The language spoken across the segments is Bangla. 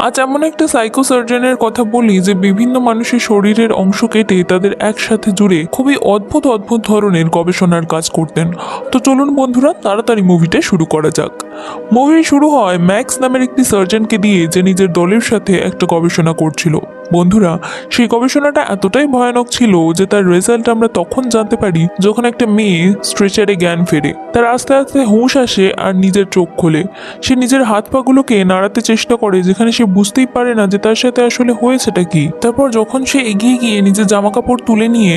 আজ এমন একটা সাইকো সার্জনের কথা বলি যে বিভিন্ন মানুষের শরীরের অংশ কেটে তাদের একসাথে জুড়ে খুবই অদ্ভুত অদ্ভুত ধরনের গবেষণার কাজ করতেন। তো চলুন বন্ধুরা তাড়াতাড়ি মুভিটা শুরু করা যাক। মুভি শুরু হয় ম্যাক্স নামের একটি সার্জনকে দিয়ে, যে নিজের দলের সাথে একটা গবেষণা করছিল। বন্ধুরা, সেই গবেষণাটা এতটাই ভয়ানক ছিল যে তার রেজাল্ট আমরা তখন জানতে পারি যখন একটা মেয়ে স্ট্রেচারে জ্ঞান ফেরে। তার আস্তে আস্তে হুঁশ আসে আর নিজের চোখ খোলে। সে নিজের হাত পাগুলোকে নাড়াতে চেষ্টা করে, যেখানে সে বুঝতেই পারে না যে তার সাথে আসলে হয়েছেটা কি। তারপর যখন সে এগিয়ে গিয়ে নিজের জামা কাপড় তুলে নিয়ে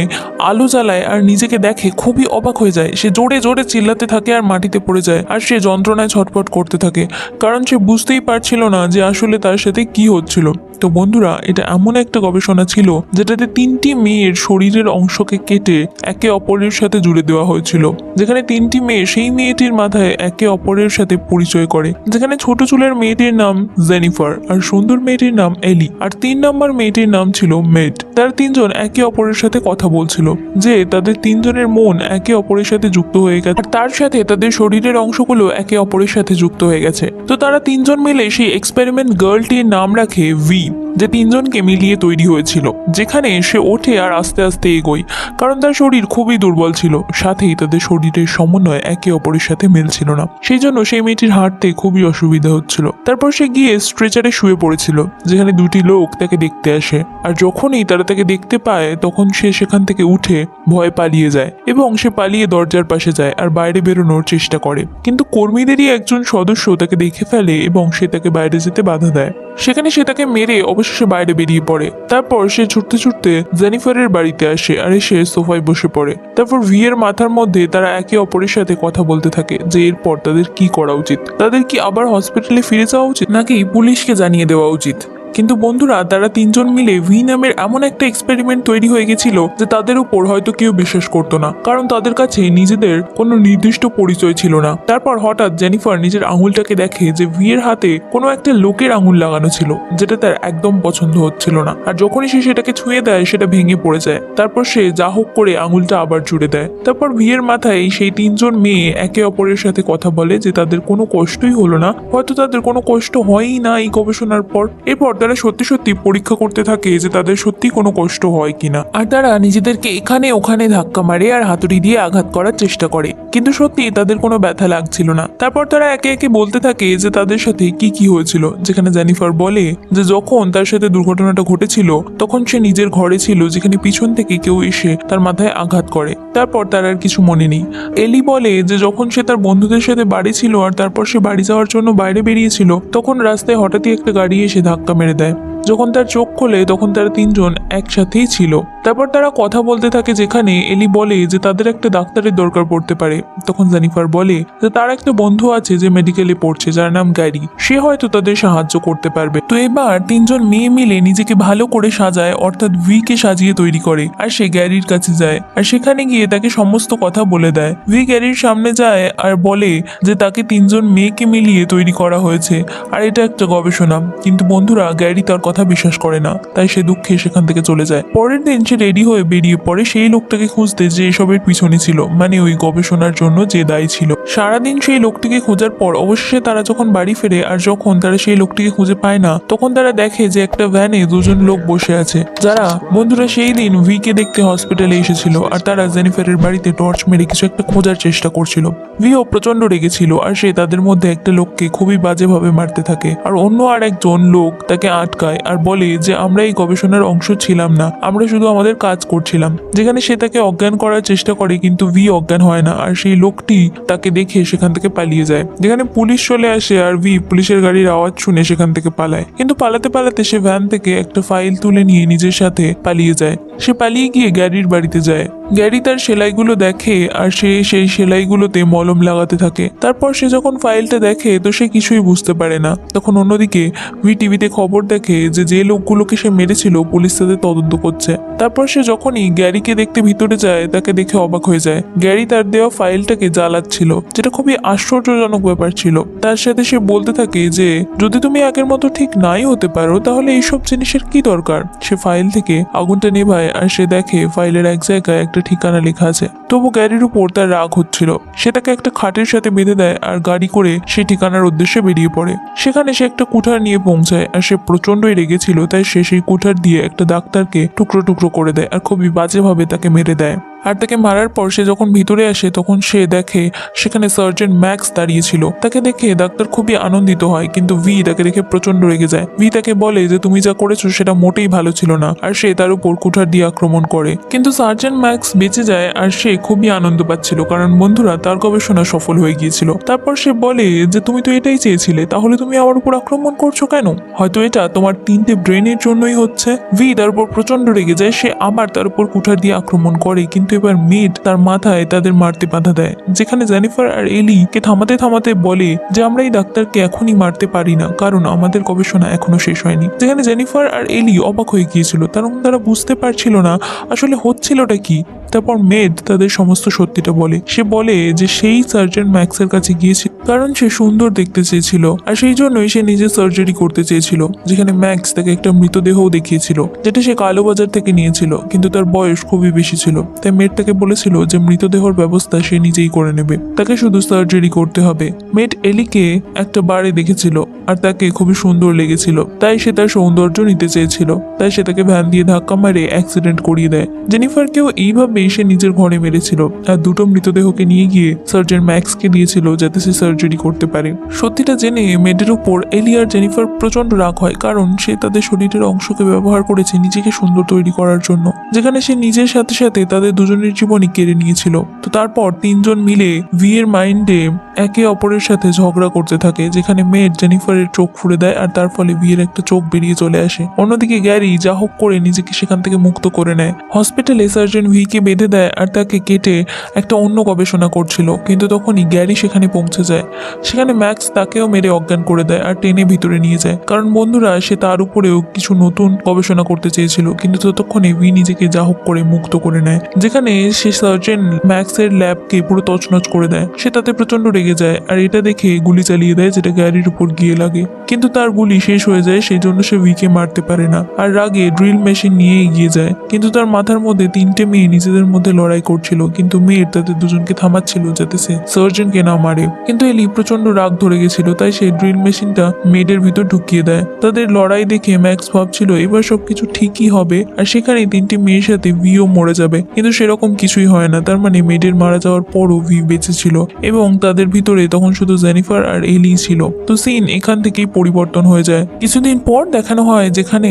আলো জ্বালায় আর নিজেকে দেখে, খুবই অবাক হয়ে যায়। সে জোরে জোরে চিল্লাতে থাকে আর মাটিতে পড়ে যায়, আর সে যন্ত্রণায় ছটফট করতে থাকে, কারণ সে বুঝতেই পারছিল না যে আসলে তার সাথে কি হচ্ছিল। তো বন্ধুরা, এটা এমন একটা গবেষণা ছিল যেটাতে 3টি মেয়ের শরীরের অংশকে কেটে একে অপরের সাথে জুড়ে দেওয়া হয়েছিল, যেখানে 3টি মেয়ে সেই মেয়েটির মাথায় একে অপরের সাথে পরিচয় করে। যেখানে ছোট চুলের মেয়েটির নাম জেনিফার, আর সুন্দর মেয়েটির নাম এলি, আর 3 নম্বর মেয়েটির নাম ছিল মেড। তারা 3জন একে অপরের সাথে কথা বলছিল যে তাদের 3জনের মন একে অপরের সাথে যুক্ত হয়ে গেছে, আর তার সাথে তাদের শরীরের অংশগুলো একে অপরের সাথে যুক্ত হয়ে গেছে। তো তারা 3জন মিলে সেই এক্সপেরিমেন্ট গার্লটির নাম রাখে ভি, যে 3জনকে মিলিয়ে তৈরি হয়েছিল। যেখানে সে ওঠে আর আস্তে আস্তে এগোয়, কারণ তার শরীর খুবই দুর্বল ছিল, সাথেই তাদের শরীরের সমন্বয় একে অপরের সাথে মিলছিল না। সেই জন্য সেই মেয়েটির হাঁটতে খুবই অসুবিধা হচ্ছিল। তারপর সে গিয়ে স্ট্রেচারে শুয়ে পড়েছিল, যেখানে 2টি লোক তাকে দেখতে আসে। আর যখনই তারা তাকে দেখতে পায় তখন সে সেখান থেকে উঠে ভয় পালিয়ে যায়, এবং সে পালিয়ে দরজার পাশে যায় আর বাইরে বেরোনোর চেষ্টা করে। কিন্তু কর্মীদেরই একজন সদস্য তাকে দেখে ফেলে এবং সে তাকে বাইরে যেতে বাধা দেয়। সেখানে সে তাকে মেরে অবশেষে বাইরে বেরিয়ে পড়ে। তারপর সে ছুটতে ছুটতে জেনিফারের বাড়িতে আসে আর এসে সোফায় বসে পড়ে। তারপর ভি এর মাথার মধ্যে তারা একে অপরের সাথে কথা বলতে থাকে যে এরপর তাদের কি করা উচিত। তাদের কি আবার হসপিটালে ফিরে যাওয়া উচিত, নাকি পুলিশকে জানিয়ে দেওয়া উচিত। কিন্তু বন্ধুরা, তারা 3জন মিলে ভি নামের এমন একটা এক্সপেরিমেন্ট তৈরি হয়ে গেছিল যে তাদের উপর হয়তো কেউ বিশ্বাস করতো না, কারণ তাদের কাছে নিজেদের কোনো নির্দিষ্ট পরিচয় ছিল না। তারপর হঠাৎ জেনিফার নিজের আঙুলটাকে দেখে যে ভি এর হাতে কোনো একটা লোকের আঙুল লাগানো ছিল, যেটা তার একদম পছন্দ হচ্ছিল না। আর যখনই সে সেটাকে ছুঁয়ে দেয় সেটা ভেঙে পড়ে যায়। তারপর সে যা হোক করে আঙুলটা আবার জুড়ে দেয়। তারপর ভি এর মাথায় সেই 3জন মেয়ে একে অপরের সাথে কথা বলে যে তাদের কোনো কষ্টই হলো না, হয়তো তাদের কোনো কষ্ট হয়ই না এই গবেষণার পর। এরপর তারা সত্যি সত্যি পরীক্ষা করতে থাকে যে তাদের সত্যি কোনো কষ্ট হয় কিনা, আর তারা নিজেদেরকে এখানে ওখানে ধাক্কা মারে আর হাতুড়ি দিয়ে আঘাত করার চেষ্টা করে, কিন্তু সত্যি তাদের কোনো ব্যথা লাগছিল না। তারপর তারা একে একে বলতে থাকে যে তাদের সাথে কি কি হয়েছিল, যেখানে জেনিফার বলে যে যখন তার সাথে দুর্ঘটনাটা ঘটেছিল তখন সে নিজের ঘরে ছিল, যেখানে পিছন থেকে কেউ এসে তার মাথায় আঘাত করে। তারপর তার আর কিছু মনে নেই। এলি বলে যে যখন সে তার বন্ধুদের সাথে বাড়ি ছিল আর তারপর সে বাড়ি যাওয়ার জন্য বাইরে বেরিয়েছিল, তখন রাস্তায় হঠাৎই একটা গাড়ি এসে ধাক্কা মেরে দেয়। যখন তার চোখ খোলে তখন তারা 3জন একসাথেই ছিল। তারপর তারা কথা বলতে থাকে, যেখানে এলি বলে যে তাদের একটা ডাক্তারের দরকার পড়তে পারে। তখন জেনিফার বলে যে তার একটা বন্ধু আছে যে মেডিকেলে পড়ছে, যার নাম গ্যারি, সে হয়তো তাদের সাহায্য করতে পারবে। তো এবার 3জন মেয়ে মিলে নিজেকে ভালো করে সাজায়, অর্থাৎ ভি কে সাজিয়ে তৈরি করে, আর সে গ্যারির কাছে যায় আর সেখানে গিয়ে তাকে সমস্ত কথা বলে দেয়। ভি গ্যারির সামনে যায় আর বলে যে তাকে 3জন মেয়েকে মিলিয়ে তৈরি করা হয়েছে আর এটা একটা গবেষণা। কিন্তু বন্ধুরা, গ্যারি তার কথা বিশ্বাস করে না, তাই সে দুঃখে সেখান থেকে চলে যায়। পরের দিন সে রেডি হয়ে বেরিয়ে পড়ে সেই লোকটাকে খুঁজতে যে এসবের পিছনে ছিল, মানে ওই গবেষণার জন্য যে দায়ী ছিল। সারাদিন সেই লোকটিকে খোঁজার পর অবশেষে তারা যখন বাড়ি ফেরে আর যখন তারা সেই লোকটিকে খুঁজে পায় না, তখন তারা দেখে যে একটা ভ্যানে 2জন লোক বসে আছে, যারা বন্ধুরা সেই দিন ভি কে দেখতে হসপিটালে এসেছিল, আর তারা জেনিফারের বাড়িতে টর্চ মেরে কিছু একটা খোঁজার চেষ্টা করছিল। ভিও প্রচন্ড রেগেছিল আর সে তাদের মধ্যে একটা লোককে খুবই বাজেভাবে মারতে থাকে, আর অন্য আর একজন লোক তাকে আটকায় আর বলে যে আমরা এই গবেষণার অংশ ছিলাম না, আমরা শুধু আমাদের কাজ করছিলাম। যেখানে সে তাকে অজ্ঞান করার চেষ্টা করে, কিন্তু ভি অজ্ঞান হয় না আর সেই লোকটি তাকে দেখে সেখান থেকে পালিয়ে যায়। যেখানে পুলিশ চলে আসে আর ভি পুলিশের গাড়ির আওয়াজ শুনে সেখান থেকে পালায়, কিন্তু পালাতে পালাতে সে ভ্যান থেকে একটা ফাইল তুলে নিয়ে নিজের সাথে পালিয়ে যায়। সে পালিয়ে গিয়ে গ্যারির বাড়িতে যায়। গ্যারি তার সেলাইগুলো দেখে আর সে সেই সেলাইগুলোতে মলম লাগাতে থাকে। তারপর সে যখন ফাইলটা দেখে তো সে কিছুই বুঝতে পারে না। তখন অন্যদিকে ভি টিভিতে খবর দেখে যে যে লোকগুলোকে সে মেরেছিল পুলিশ তাদের তদন্ত করছে। তারপর সে যখনই গ্যারিকে দেখতে ভিতরে যায় তাকে দেখে অবাক হয়ে যায়। গ্যারি তার দেওয়া ফাইলটাকে জ্বালাচ্ছিল, যেটা খুবই আশ্চর্যজনক ব্যাপার ছিল। তার সাথে সে বলতে থাকে যে যদি তুমি আগের মতো ঠিক নাই হতে পারো তাহলে এইসব জিনিসের কি দরকার। সে ফাইল থেকে আগুনটা নেভায় আর সে দেখে ফাইলের এক জায়গায় একটা ঠিকানা লেখা আছে। তবু গ্যারির উপর তার রাগ হচ্ছিল। সে তাকে একটা খাটের সাথে বেঁধে দেয় আর গাড়ি করে সেই ঠিকানার উদ্দেশ্যে বেরিয়ে পড়ে। সেখানে সে একটা কুঠার নিয়ে পৌঁছায় আর সে প্রচন্ডই রেগেছিল, তাই সে সেই কুঠার দিয়ে একটা ডাক্তারকে টুকরো টুকরো করে দেয় আর খুবই বাজেভাবে তাকে মেরে দেয়। আর তাকে মারার পর সে যখন ভিতরে আসে তখন সে দেখে সেখানে সার্জেন্ট ম্যাক্স দাঁড়িয়ে ছিল। তাকে দেখে ডাক্তার খুবই আনন্দিত হয়, কিন্তু ভি তাকে দেখে প্রচন্ড রেগে যায়। ভি তাকে বলে যে তুমি যা করেছো সেটা মোটেই ভালো ছিল না, আর সে তার উপর কুঠার দিয়ে আক্রমণ করে। কিন্তু সার্জেন্ট ম্যাক্স বেঁচে যায় আর সে খুবই আনন্দ পাচ্ছিল, কারণ বন্ধুরা তার গবেষণা সফল হয়ে গিয়েছিল। তারপর সে বলে যে তুমি তো এটাই চেয়েছিলে, তাহলে তুমি আমার উপর আক্রমণ করছো কেন? হয়তো এটা তোমার 3টে ব্রেনের জন্যই হচ্ছে। ভি তার উপর প্রচন্ড রেগে যায়। সে আবার তার উপর কুঠার দিয়ে আক্রমণ করে, কিন্তু এবার মেড তার মাথায় তাদের মারতে বাধা দেয়। যেখানে জেনিফার আর এলি কে থামাতে থামাতে বলে যে আমরা এই ডাক্তারকে এখনই মারতে পারি না, কারণ আমাদের গবেষণা এখনো শেষ হয়নি। যেখানে জেনিফার আর এলি অবাক হয়ে গিয়েছিল, কারণ তারা বুঝতে পারছিল না আসলে হচ্ছিলটা কি। তারপর মেড তাদের সমস্ত সত্যিটা বলে। সে বলে যে সেই সার্জেন্ট ম্যাক্সের কাছে গিয়েছিল কারণ সে সুন্দর দেখতে চেয়েছিল, আর সেই জন্যই সে নিজে সার্জারি করতে চেয়েছিল। যেখানে ম্যাক্স তাকে একটা মৃতদেহও দেখিয়েছিল, যেটা সে কালোবাজার থেকে নিয়েছিল, কিন্তু তার বয়স খুবই বেশি ছিল। তাই মেড তাকে বলেছিল যে মৃতদেহর ব্যবস্থা সে নিজেই করে নেবে, তাকে শুধু সার্জারি করতে হবে। মেড এলিকে একটা বারে দেখেছিল আর তাকে খুবই সুন্দর লেগেছিল, তাই সে তার সৌন্দর্য নিতে চেয়েছিল। তাই সে তাকে ভ্যান দিয়ে ধাক্কা মারে অ্যাক্সিডেন্ট করিয়ে দেয়। জেনিফারকেও এইভাবেই সে নিজের ঘরে মেরেছিল আর দুটো মৃতদেহকে নিয়ে গিয়ে সার্জন ম্যাক্সকে দিয়েছিল যাতে সে সার্জারি করতে পারে। সত্যিটা জেনে মেডের উপর এলি আর জেনিফার প্রচন্ড রাগ হয়, কারণ সে তাদের শরীরের অংশকে ব্যবহার করেছে নিজেকে সুন্দর তৈরি করার জন্য, যেখানে সে নিজের সাথে সাথে তাদের দুজনের জীবনই কেড়ে নিয়েছিল। তো তারপর তিনজন মিলে ভি এর মাইন্ডে একে অপরের সাথে ঝগড়া করতে থাকে, যেখানে মেড জেনিফারের চোখ ফুড়ে দেয় আর তার ফলে ভি এর একটা চোখ বেরিয়ে চলে আসে। অন্যদিকে গ্যারি যা হোক করে নিজেকে সেখান থেকে মুক্ত করে নেয়। হসপিটালে সার্জন ভি কে বেঁধে দেয় আর তাকে কেটে একটা অন্য গবেষণা করছিল, কিন্তু তখনই গ্যারি সেখানে পৌঁছে যায়। সেখানে ম্যাক্স তাকেও মেরে অজ্ঞান করে দেয় আর টেনে ভিতরে নিয়ে যায়, কারণ বন্ধুরা সে তার উপরেও কিছু নতুন গবেষণা করতে চেয়েছিল। কিন্তু ততক্ষণে ভি নিজেকে যা হোক করে মুক্ত করে নেয়, যেখানে সে সার্জন ম্যাক্সের ল্যাবকে পুরো তছনছ করে দেয়। সে তাতে প্রচন্ড রেগে যায় আর এটা দেখে গুলি চালিয়ে দেয়, যেটা গ্যারির উপর গিয়ে লাগে। কিন্তু তার গুলি শেষ হয়ে যায়, সেই জন্য সে ভিকে মারতে পারে না আর রাগে ড্রিল মেশিন নিয়ে এগিয়ে যায়। কিন্তু তার মাথার মধ্যে 3টে মেয়ে নিজেদের মধ্যে লড়াই করছিল, কিন্তু মেয়ের তাদের দুজনকে থামাচ্ছিল যাতে সে সার্জনকে না মারে। কিন্তু এলি প্রচন্ড রাগ ধরে গেছিল, তাই সে ড্রিল মেশিনটা মেয়েদের ভিতর ঢুকিয়ে দেয়। তাদের লড়াই দেখে ম্যাক্স ভাবছিল এবার সবকিছু ঠিকই হবে, আর সেখানে 3টে মেয়ের সাথে ভিও মরে যাবে, কিন্তু সেরকম কিছুই হয় না। তার মানে মেয়েদের মারা যাওয়ার পরও ভি বেঁচে ছিল এবং তাদের ভিতরে তখন শুধু জেনিফার আর এলি ছিল। তো সিন এখান থেকেই পরিবর্তন হয়ে যায়। কিছুদিন পর দেখানো হয় যেখানে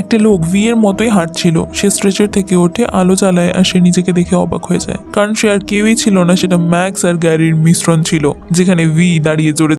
একটা লোক ভি এর মতোই হাঁটছিল। সে স্ট্রেচার থেকে ওঠে, আলো জ্বালায় আর সে নিজেকে দেখে অবাক হয়ে যায়, কারণ সে আর কেউই ছিল না, সেটা ম্যাক্স আর গ্যারির মিশ্রণ ছিল। যেখানে ভি দাঁড়িয়ে জোরে